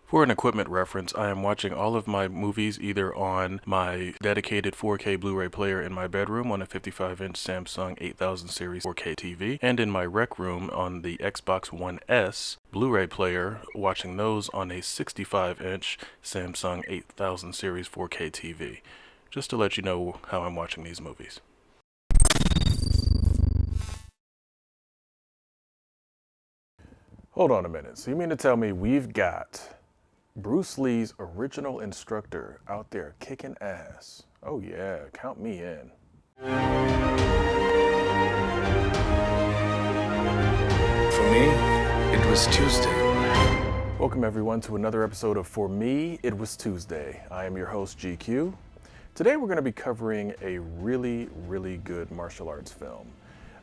For an equipment reference, I am watching all of my movies either on my dedicated 4K Blu-ray player in my bedroom on a 55-inch Samsung 8000 series 4K TV, and in my rec room on the Xbox One S Blu-ray player, watching those on a 65-inch Samsung 8000 series 4K TV. Just to let you know how I'm watching these movies. Hold on a minute. So you mean to tell me we've got Bruce Lee's original instructor out there kicking ass? Oh yeah, count me in. For me, it was Tuesday. Welcome everyone to another episode of For Me, It Was Tuesday. I am your host GQ. Today we're going to be covering a really good martial arts film.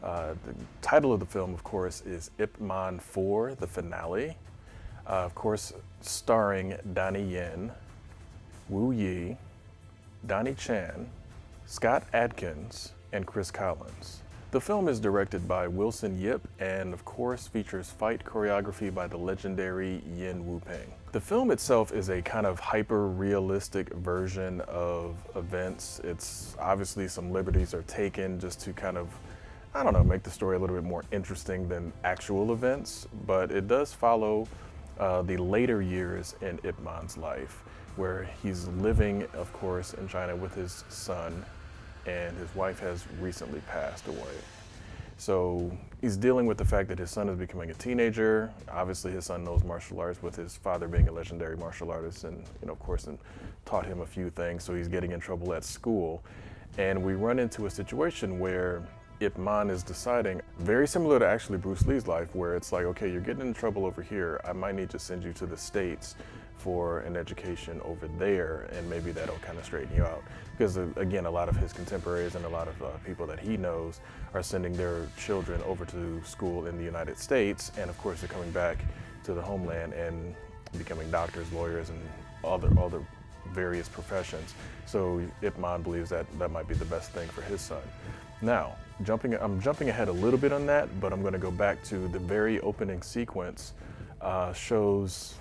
The title of the film, of course, is Ip Man 4, the finale. Of course, starring Donnie Yen, Wu Yi, Donnie Chan, Scott Adkins, and Chris Collins. The film is directed by Wilson Yip and, of course, features fight choreography by the legendary Yin Wu Ping. The film itself is a kind of hyper-realistic version of events. It's obviously some liberties are taken just to kind of, I don't know, make the story a little bit more interesting than actual events, but it does follow the later years in Ip Man's life, where he's living, of course, in China with his son, and his wife has recently passed away. So he's dealing with the fact that his son is becoming a teenager. Obviously, his son knows martial arts, with his father being a legendary martial artist, and of course, and taught him a few things. So he's getting in trouble at school, and we run into a situation where Ip Man is deciding, very similar to actually Bruce Lee's life, where it's like, okay, you're getting in trouble over here. I might need to send you to the States for an education over there, and maybe that'll kind of straighten you out. Because again, a lot of his contemporaries and a lot of people that he knows are sending their children over to school in the United States, and of course they're coming back to the homeland and becoming doctors, lawyers, and all the various professions. So Ip Man believes that that might be the best thing for his son. Now, I'm jumping ahead a little bit on that, but I'm going to go back to the very opening sequence. Shows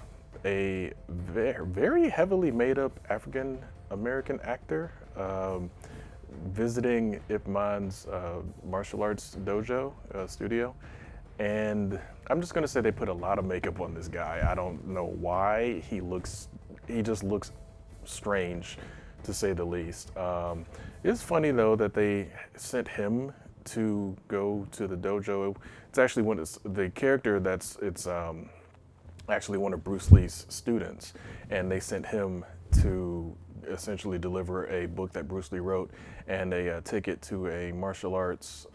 a very heavily made up African American actor visiting Ip Man's martial arts dojo studio, and I'm just going to say they put a lot of makeup on this guy. I don't know why. He just looks strange, to say the least. It's funny though that they sent him to go to the dojo. It's actually the character it's actually one of Bruce Lee's students, and they sent him to essentially deliver a book that Bruce Lee wrote and a ticket to a martial arts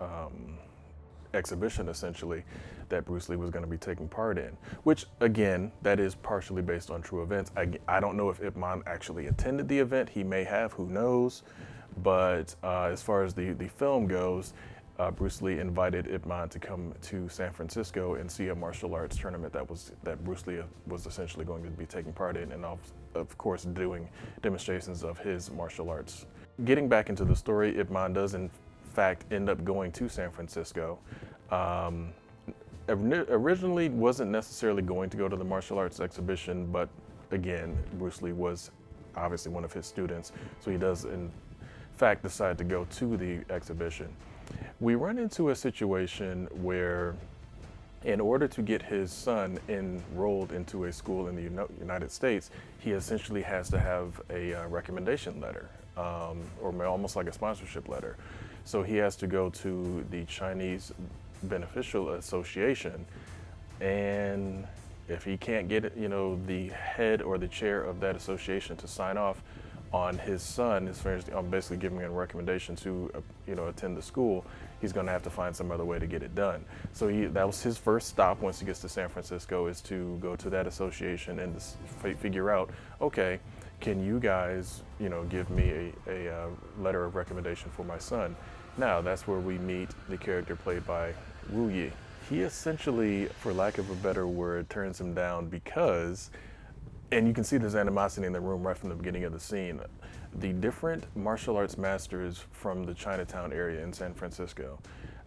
exhibition, essentially, that Bruce Lee was going to be taking part in, which again, that is partially based on true events. I don't know if Ip Man actually attended the event. He may have, who knows, but as far as the film goes, Bruce Lee invited Ip Man to come to San Francisco and see a martial arts tournament that Bruce Lee was essentially going to be taking part in, and of course doing demonstrations of his martial arts. Getting back into the story, Ip Man does in fact end up going to San Francisco. Originally wasn't necessarily going to go to the martial arts exhibition, but again, Bruce Lee was obviously one of his students, so he does in fact decide to go to the exhibition. We run into a situation where, in order to get his son enrolled into a school in the United States, he essentially has to have a recommendation letter, or almost like a sponsorship letter. So he has to go to the Chinese Beneficial Association, and if he can't get the head or the chair of that association to sign off on his son, basically giving him a recommendation to attend the school, he's going to have to find some other way to get it done. So that was his first stop once he gets to San Francisco, is to go to that association and figure out, okay, can you guys give me a letter of recommendation for my son? Now that's where we meet the character played by Wu Yi. He essentially, for lack of a better word, turns him down because, and you can see there's animosity in the room right from the beginning of the scene. The different martial arts masters from the Chinatown area in San Francisco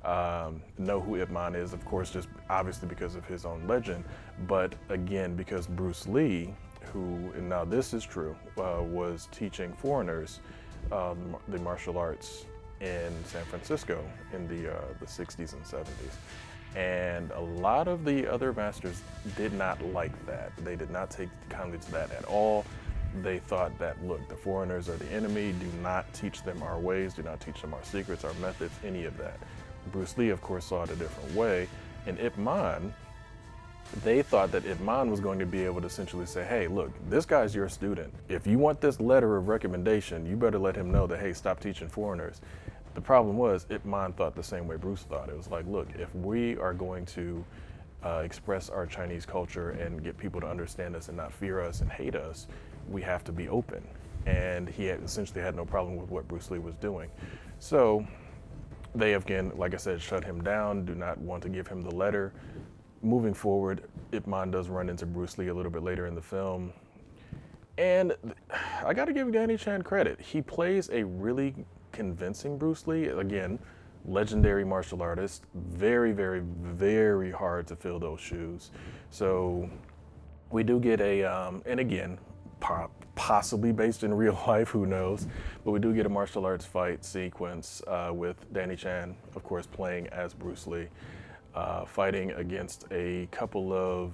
know who Ip Man is, of course, just obviously because of his own legend, but again, because Bruce Lee, who, and now this is true, was teaching foreigners the martial arts in San Francisco in the 60s and 70s. And a lot of the other masters did not like that. They did not take kindly to that at all. They thought that, look, the foreigners are the enemy. Do not teach them our ways. Do not teach them our secrets, our methods, any of that. Bruce Lee, of course, saw it a different way. And Ip Man, they thought that Ip Man was going to be able to essentially say, hey, look, this guy's your student. If you want this letter of recommendation, you better let him know that, hey, stop teaching foreigners. The problem was Ip Man thought the same way Bruce thought. It was like, look, if we are going to express our Chinese culture and get people to understand us and not fear us and hate us, we have to be open. And he essentially had no problem with what Bruce Lee was doing. So they, again, like I said, shut him down, do not want to give him the letter. Moving forward, Ip Man does run into Bruce Lee a little bit later in the film. And I gotta give Danny Chan credit. He plays a really convincing Bruce Lee. Again, legendary martial artist, very, very, very hard to fill those shoes. So we do get a, and again, possibly based in real life, who knows, but we do get a martial arts fight sequence with Danny Chan, of course, playing as Bruce Lee, fighting against a couple of,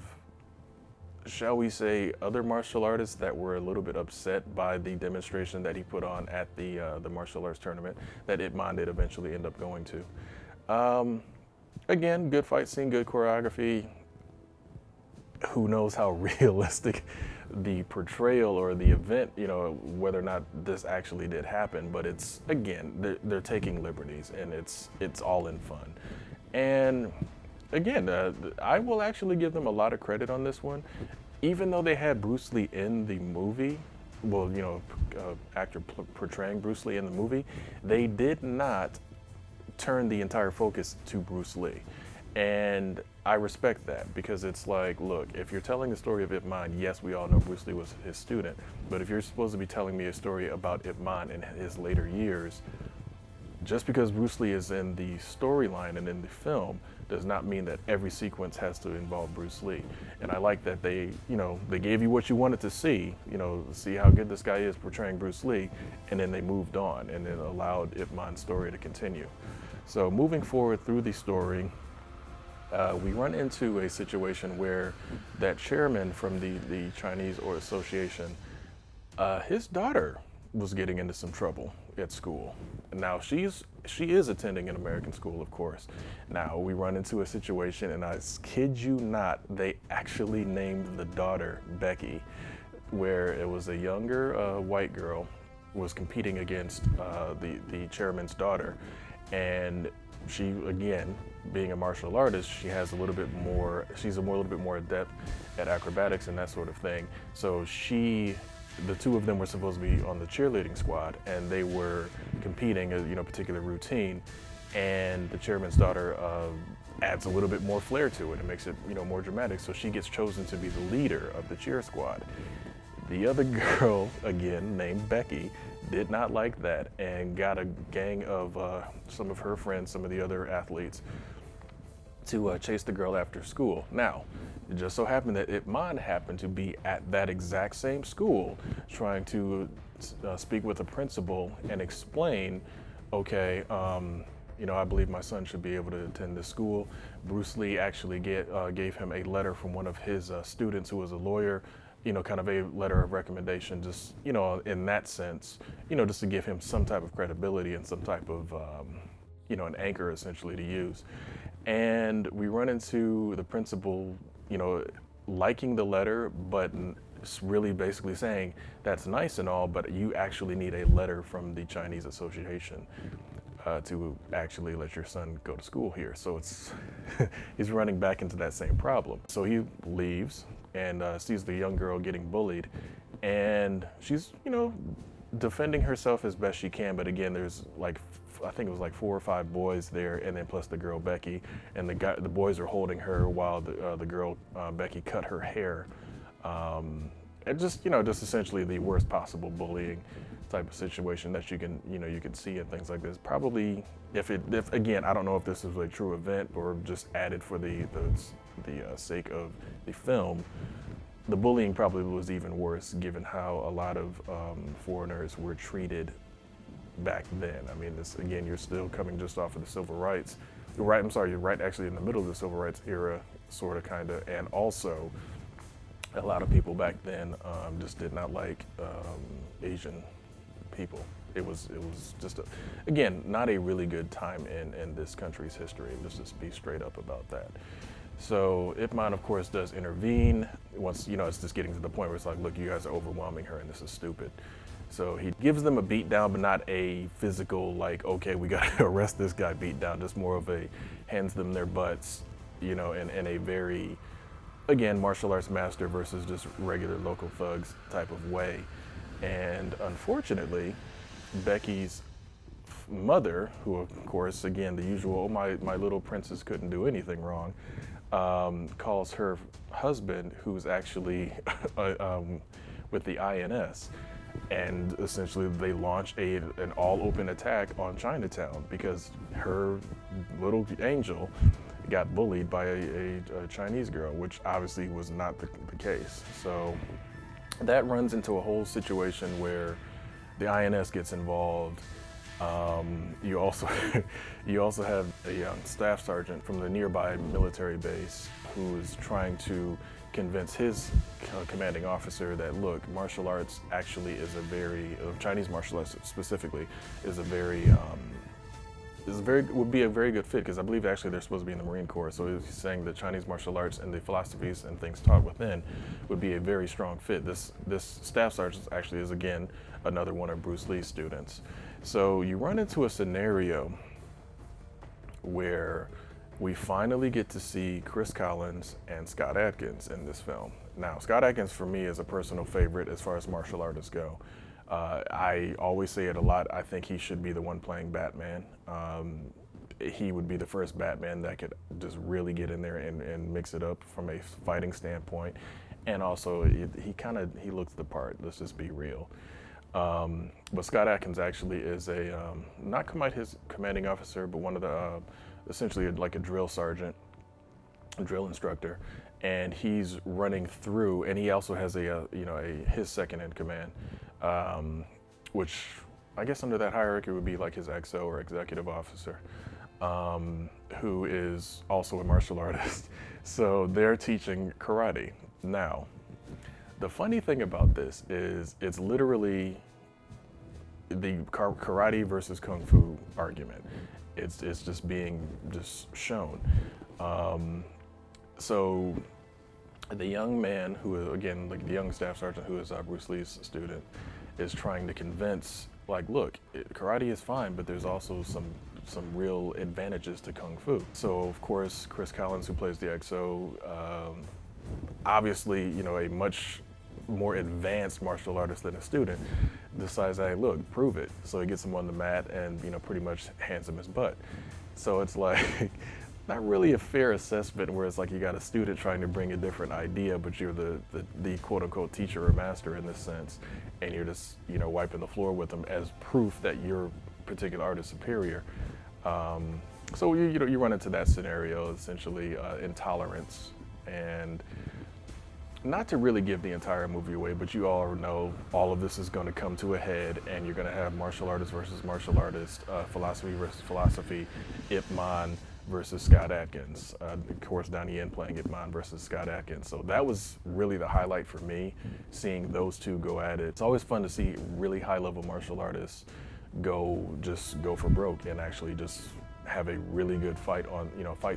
shall we say, other martial artists that were a little bit upset by the demonstration that he put on at the martial arts tournament that Ip Man did eventually end up going to. Again, good fight scene, good choreography. Who knows how realistic the portrayal or the event, you know, whether or not this actually did happen, but it's, again, they're taking liberties, and it's all in fun. And again, I will actually give them a lot of credit on this one. Even though they had Bruce Lee in the movie, well, you know, actor portraying Bruce Lee in the movie, they did not turn the entire focus to Bruce Lee. And I respect that, because it's like, look, if you're telling the story of Ip Man, yes, we all know Bruce Lee was his student, but if you're supposed to be telling me a story about Ip Man in his later years, just because Bruce Lee is in the storyline and in the film does not mean that every sequence has to involve Bruce Lee. And I like that they, you know, they gave you what you wanted to see, you know, see how good this guy is portraying Bruce Lee, and then they moved on and then allowed Ip Man's story to continue. So moving forward through the story, we run into a situation where that chairman from the Chinese Association, his daughter was getting into some trouble at school. Now she is attending an American school, of course. Now we run into a situation, and I kid you not, they actually named the daughter Becky, where it was a younger white girl was competing against the chairman's daughter, and she, again, being a martial artist, she has a little bit more, she's a little bit more adept at acrobatics and that sort of thing. So the two of them were supposed to be on the cheerleading squad, and they were competing a particular routine, and the chairman's daughter adds a little bit more flair to it and makes it more dramatic. So she gets chosen to be the leader of the cheer squad. The other girl, again named Becky, did not like that and got a gang of some of her friends, some of the other athletes, to chase the girl after school. Now, it just so happened that Ip Man happened to be at that exact same school, trying to speak with the principal and explain, okay, I believe my son should be able to attend this school. Bruce Lee actually gave him a letter from one of his students who was a lawyer, kind of a letter of recommendation, just, in that sense, just to give him some type of credibility and some type of, an anchor essentially to use. And we run into the principal, liking the letter, but really basically saying, that's nice and all, but you actually need a letter from the Chinese Association to actually let your son go to school here. So it's, he's running back into that same problem. So he leaves and sees the young girl getting bullied, and she's, defending herself as best she can. But again, there's I think it was 4 or 5 boys there, and then plus the girl Becky, and the boys are holding her while the girl Becky cut her hair. And just essentially the worst possible bullying type of situation that you can see and things like this. Probably, if again, I don't know if this is a true event or just added for the sake of the film, the bullying probably was even worse given how a lot of foreigners were treated back then. I mean, this, again, you're still coming just off of the civil rights. You're right actually in the middle of the civil rights era, sort of, kind of, and also a lot of people back then just did not like Asian people. It was just, again, not a really good time in this country's history. Let's just be straight up about that. So Ip Man, of course, does intervene once, it's just getting to the point where it's like, look, you guys are overwhelming her and this is stupid. So he gives them a beat down, but not a physical, like, okay, we got to arrest this guy beat down, just more of a hands them their butts, in a very, again, martial arts master versus just regular local thugs type of way. And unfortunately, Becky's mother, who of course, again, the usual, oh, my little princess couldn't do anything wrong, calls her husband, who's actually with the INS. And essentially they launch an all-open attack on Chinatown because her little angel got bullied by a Chinese girl, which obviously was not the case. So that runs into a whole situation where the INS gets involved. You also have a young staff sergeant from the nearby military base who is trying to convince his commanding officer that, look, martial arts actually is Chinese martial arts specifically would be a very good fit, because I believe actually they're supposed to be in the Marine Corps. So he's saying that Chinese martial arts and the philosophies and things taught within would be a very strong fit. This staff sergeant actually is, again, another one of Bruce Lee's students. So you run into a scenario where we finally get to see Chris Collins and Scott Adkins in this film. Now, Scott Adkins for me is a personal favorite as far as martial artists go. I always say it a lot, I think he should be the one playing Batman. He would be the first Batman that could just really get in there and mix it up from a fighting standpoint. And also, he looks the part, let's just be real. But Scott Adkins actually is not quite his commanding officer, but one of the, essentially like a drill sergeant, a drill instructor, and he's running through, and he also has his second in command, which I guess under that hierarchy would be like his XO or executive officer, who is also a martial artist. So they're teaching karate. Now, the funny thing about this is it's literally the karate versus kung fu argument. It's just being shown. So the young man who, again, like the young staff sergeant who is Bruce Lee's student, is trying to convince, like, look, karate is fine, but there's also some real advantages to kung fu. So of course, Chris Collins, who plays the XO, obviously, a much more advanced martial artist than a student, decides, hey, look, prove it. So he gets him on the mat and, pretty much hands him his butt. So it's like, not really a fair assessment where it's like you got a student trying to bring a different idea, but you're the quote unquote teacher or master in this sense, and you're just, wiping the floor with them as proof that your particular art is superior. So you run into that scenario, essentially intolerance. And not to really give the entire movie away, but you all know all of this is going to come to a head, and you're going to have martial artist versus martial artist, philosophy versus philosophy, Ip Man versus Scott Adkins. Of course, Donnie Yen playing Ip Man versus Scott Adkins. So that was really the highlight for me, seeing those two go at it. It's always fun to see really high-level martial artists go for broke and actually just have a really good fight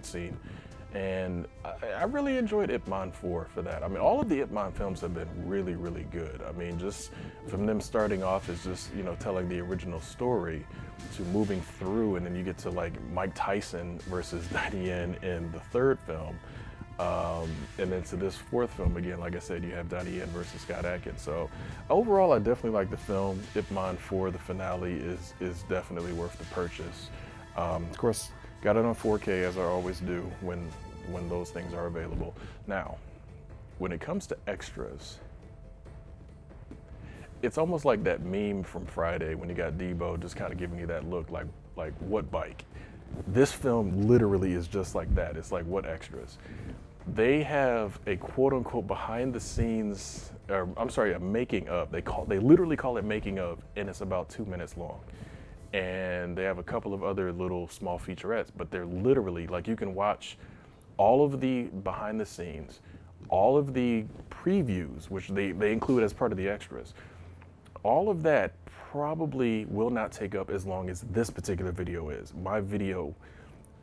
scene. And I really enjoyed Ip Man 4 for that. I mean, all of the Ip Man films have been really, really good. I mean, just from them starting off as just, telling the original story to moving through, and then you get to like Mike Tyson versus Donnie Yen in the third film. And then to this fourth film, again, like I said, you have Donnie Yen versus Scott Adkins. So overall, I definitely like the film. Ip Man 4, the finale, is definitely worth the purchase. Of course, got it on 4K, as I always do when those things are available. Now, when it comes to extras, it's almost like that meme from Friday when you got Debo just kind of giving you that look like what bike? This film literally is just like that. It's like, what extras? They have a quote unquote behind the scenes, or I'm sorry, a making of. They literally call it making of, and it's about 2 minutes long. And they have a couple of other little small featurettes, but they're literally like, you can watch all of the behind the scenes, all of the previews, which they include as part of the extras. All of that probably will not take up as long as this particular video is. My video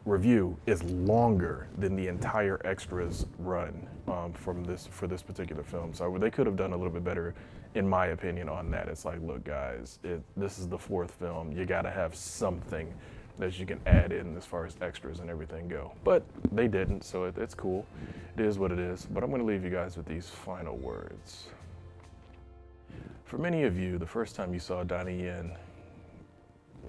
review is longer than the entire extras run for this particular film. So they could have done a little bit better, in my opinion, on that. It's like, look guys, this is the 4th film. You gotta have something that you can add in as far as extras and everything go. But they didn't, so it's cool. It is what it is. But I'm gonna leave you guys with these final words. For many of you, the first time you saw Donnie Yen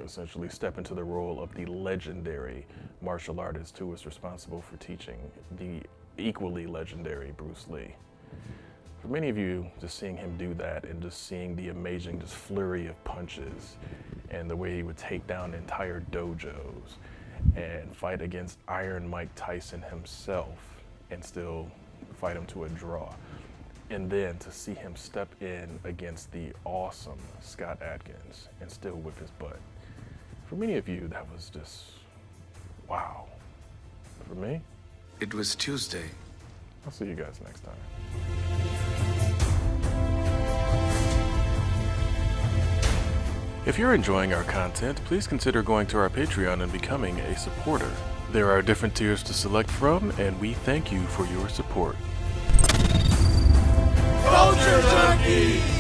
essentially step into the role of the legendary martial artist who was responsible for teaching the equally legendary Bruce Lee. For many of you, just seeing him do that and just seeing the amazing just flurry of punches and the way he would take down entire dojos and fight against Iron Mike Tyson himself and still fight him to a draw. And then to see him step in against the awesome Scott Adkins and still whip his butt. For many of you, that was just, wow. For me, It was Tuesday. I'll see you guys next time. If you're enjoying our content, please consider going to our Patreon and becoming a supporter. There are different tiers to select from, and we thank you for your support. Culture Junkies!